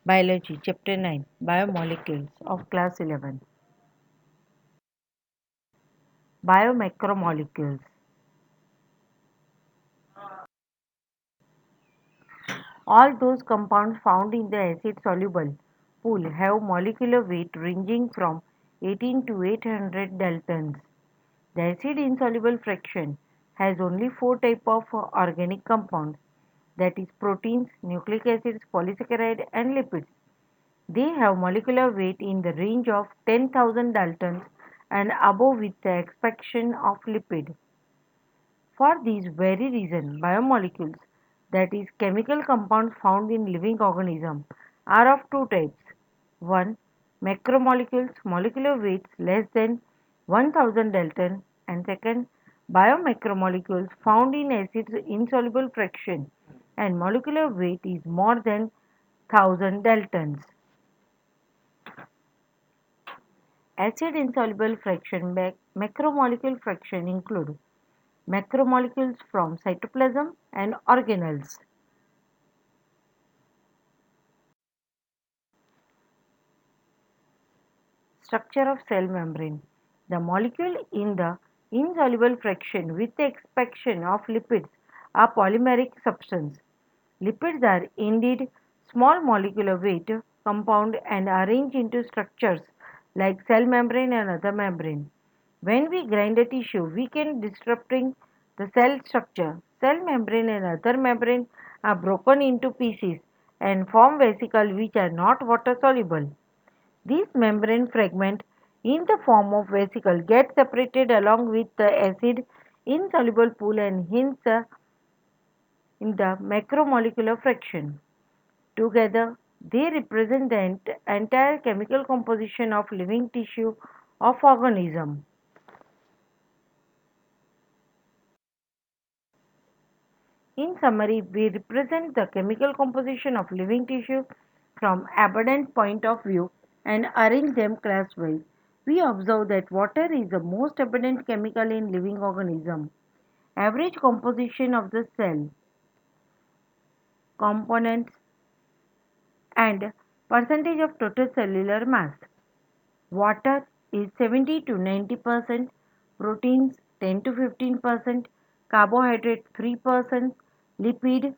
Biology, Chapter 9, Biomolecules of Class 11. Biomacromolecules. All those compounds found in the acid soluble pool have molecular weight ranging from 18 to 800 daltons. The acid insoluble fraction has only four types of organic compounds, that is proteins, nucleic acids, polysaccharide and lipids. They have molecular weight in the range of 10,000 daltons and above with the exception of lipid. For this very reason, biomolecules, that is chemical compounds found in living organisms, are of two types. One, macromolecules, molecular weights less than 1000 dalton, and second, biomacromolecules found in acids insoluble fraction and molecular weight is more than 1000 daltons. Acid insoluble fraction macromolecule fraction include macromolecules from cytoplasm and organelles. Structure of cell membrane. The molecule in the insoluble fraction with the exception of lipids are polymeric substance. Lipids are indeed small molecular weight compound and arranged into structures like cell membrane and other membrane. When we grind a tissue, we can disrupting the cell structure. Cell membrane and other membrane are broken into pieces and form vesicles which are not water soluble. These membrane fragments in the form of vesicle get separated along with the acid insoluble pool and hence in the macromolecular fraction. Together, they represent the entire chemical composition of living tissue of organism. In summary, we represent the chemical composition of living tissue from abundant point of view and arrange them class-wise. We observe that water is the most abundant chemical in living organism. Average composition of the cell components and percentage of total cellular mass. Water is 70 to 90%, proteins 10 to 15%, carbohydrate 3%, lipid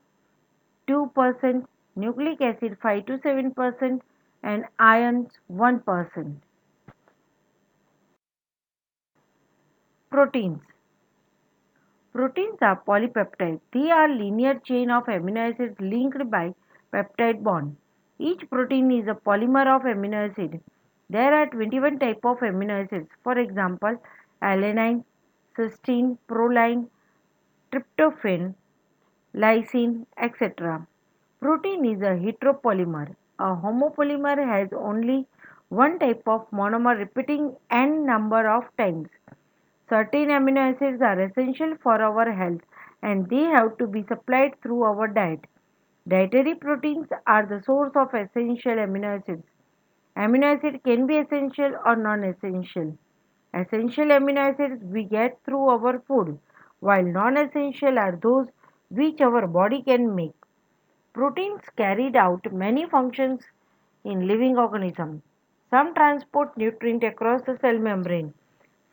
2%, nucleic acid 5 to 7%, and ions 1%. Proteins. Proteins are polypeptides. They are linear chain of amino acids linked by peptide bond. Each protein is a polymer of amino acid. There are 21 types of amino acids. For example, alanine, cysteine, proline, tryptophan, lysine, etc. Protein is a heteropolymer. A homopolymer has only one type of monomer repeating n number of times. Certain amino acids are essential for our health and they have to be supplied through our diet. Dietary proteins are the source of essential amino acids. Amino acid can be essential or non-essential. Essential amino acids we get through our food, while non-essential are those which our body can make. Proteins carried out many functions in living organisms. Some transport nutrient across the cell membrane.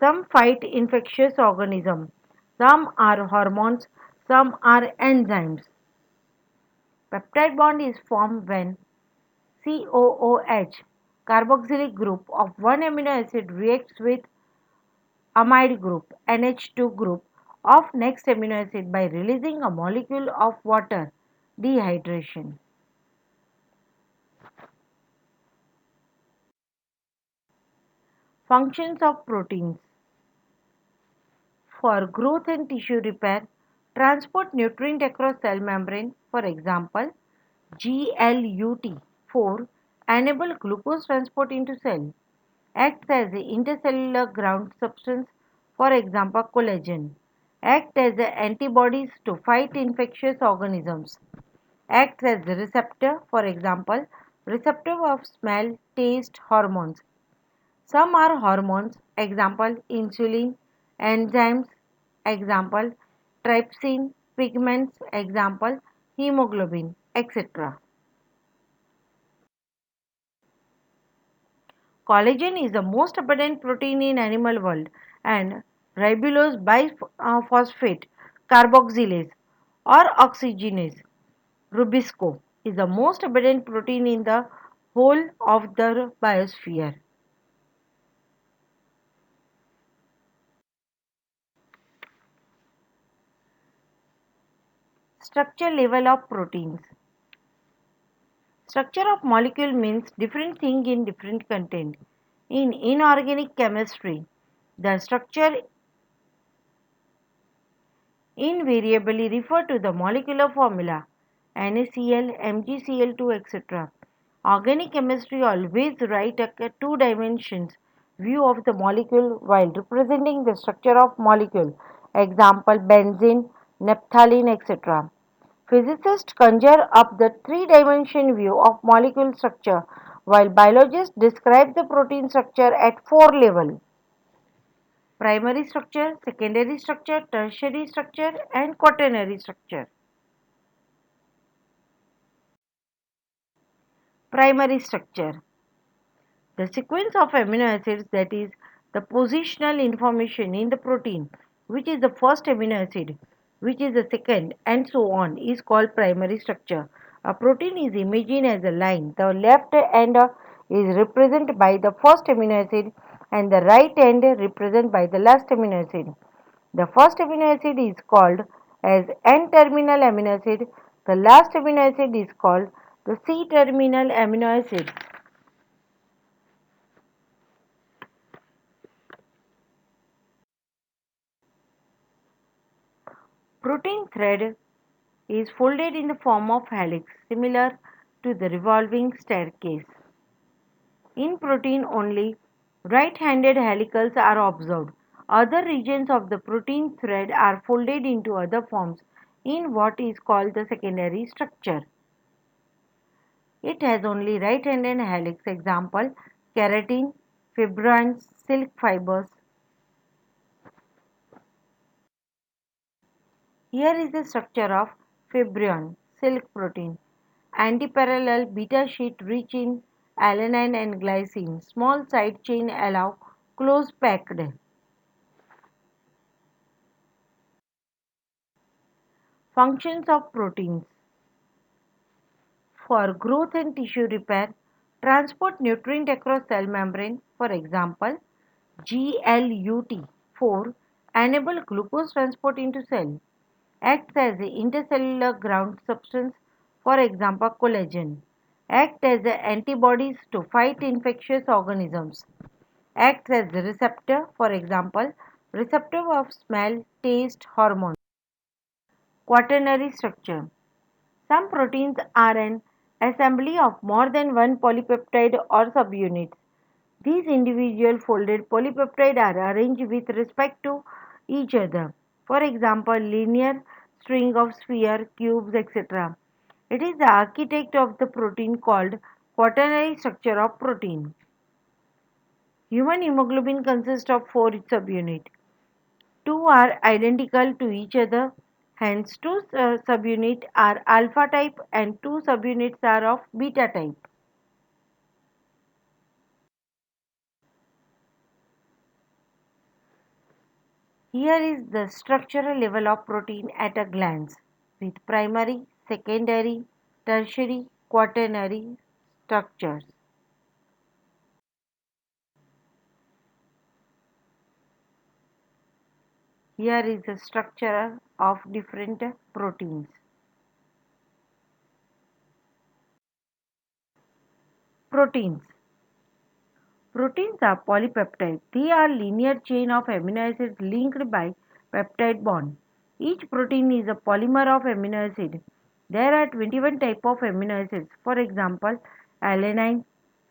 Some fight infectious organisms. Some are hormones. Some are enzymes. Peptide bond is formed when COOH carboxylic group of one amino acid reacts with amide group NH2 group of next amino acid by releasing a molecule of water dehydration. Functions of proteins for growth and tissue repair, transport nutrient across cell membrane, for example, GLUT4 enable glucose transport into cell, acts as a intercellular ground substance, for example, collagen, act as a antibodies to fight infectious organisms, acts as a receptor, for example, receptor of smell, taste, hormones. Some are hormones, example insulin, enzymes, example trypsin, pigments, example hemoglobin, etc. Collagen is the most abundant protein in animal world and ribulose biphosphate carboxylase or oxygenase rubisco is the most abundant protein in the whole of the biosphere. Structure level of proteins. Structure of molecule means different thing in different content. In inorganic chemistry, the structure invariably refer to the molecular formula NaCl, MgCl2, etc. Organic chemistry always write a two dimensions view of the molecule while representing the structure of molecule. Example benzene, naphthalene, etc. Physicists conjure up the three-dimension view of molecule structure while biologists describe the protein structure at four levels: primary structure, secondary structure, tertiary structure, and quaternary structure. Primary structure. The sequence of amino acids, that is, the positional information in the protein, which is the first amino acid, which is the second, and so on, is called primary structure. A protein is imagined as a line. The left end is represented by the first amino acid, and the right end represented by the last amino acid. The first amino acid is called as N-terminal amino acid. The last amino acid is called the C-terminal amino acid. Protein thread is folded in the form of helix, similar to the revolving staircase. In protein only right-handed helicals are observed. Other regions of the protein thread are folded into other forms in what is called the secondary structure. It has only right-handed helix. Example: keratin, fibrins, silk fibers. Here is the structure of fibrion, silk protein. Antiparallel beta sheet rich in alanine and glycine. Small side chain allow close packed. Functions of proteins: for growth and tissue repair, transport nutrient across cell membrane. For example, GLUT4 enable glucose transport into cell. Acts as an intercellular ground substance. For example, collagen. Act as antibodies to fight infectious organisms. Acts as a receptor, for example, receptor of smell, taste, hormones. Quaternary structure. Some proteins are an assembly of more than one polypeptide or subunits. These individual folded polypeptides are arranged with respect to each other. For example, linear string of sphere, cubes, etc. It is the architect of the protein called quaternary structure of protein. Human hemoglobin consists of four subunits. Two are identical to each other, hence two subunits are alpha type and two subunits are of beta type. Here is the structural level of protein at a glance with primary, secondary, tertiary, quaternary structures. Here is the structure of different proteins. Proteins. Proteins are polypeptides. They are linear chain of amino acids linked by peptide bond. Each protein is a polymer of amino acid. There are 21 types of amino acids. For example, alanine,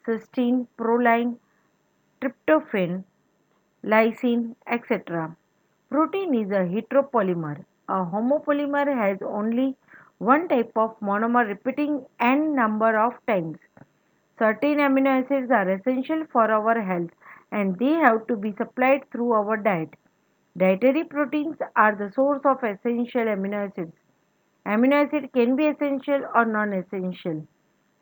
cysteine, proline, tryptophan, lysine, etc. Protein is a heteropolymer. A homopolymer has only one type of monomer repeating n number of times. Certain amino acids are essential for our health and they have to be supplied through our diet. Dietary proteins are the source of essential amino acids. Amino acid can be essential or non essential.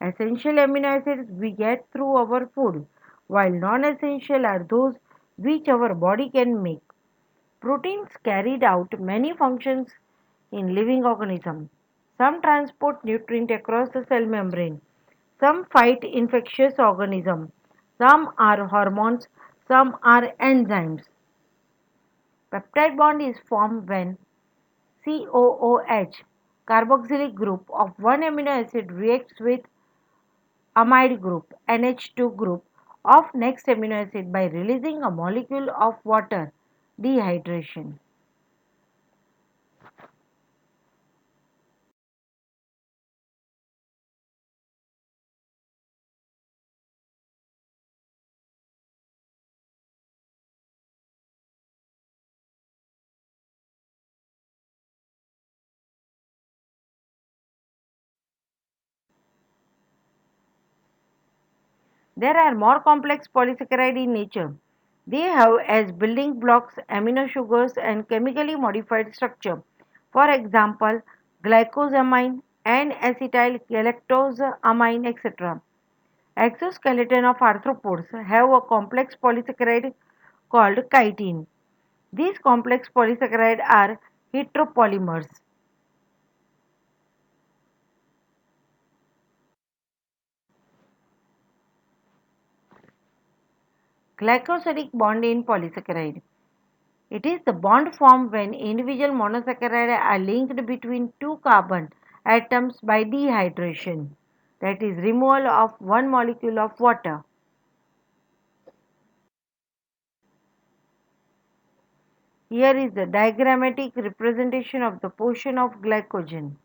Essential amino acids we get through our food, while non essential are those which our body can make. Proteins carried out many functions in living organisms. Some transport nutrient across the cell membrane. Some fight infectious organisms. Some are hormones. Some are enzymes. Peptide bond is formed when COOH carboxylic group of one amino acid reacts with amide group NH2 group of next amino acid by releasing a molecule of water dehydration. There are more complex polysaccharides in nature. They have as building blocks amino sugars and chemically modified structure. For example, glycosamine and acetyl galactosamine, etc. Exoskeleton of arthropods have a complex polysaccharide called chitin. These complex polysaccharides are heteropolymers. Glycosidic bond in polysaccharide. It is the bond formed when individual monosaccharides are linked between two carbon atoms by dehydration, that is, removal of one molecule of water. Here is the diagrammatic representation of the portion of glycogen.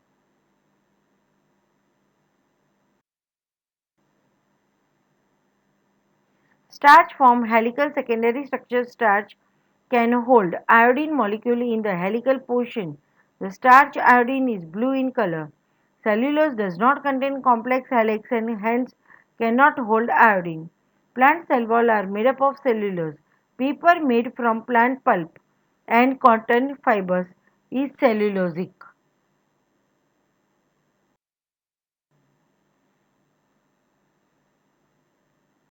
Starch form helical secondary structure. Starch can hold iodine molecule in the helical portion. The starch iodine is blue in color. Cellulose does not contain complex helix and hence cannot hold iodine. Plant cell wall are made up of cellulose. Paper made from plant pulp and cotton fibers is cellulosic.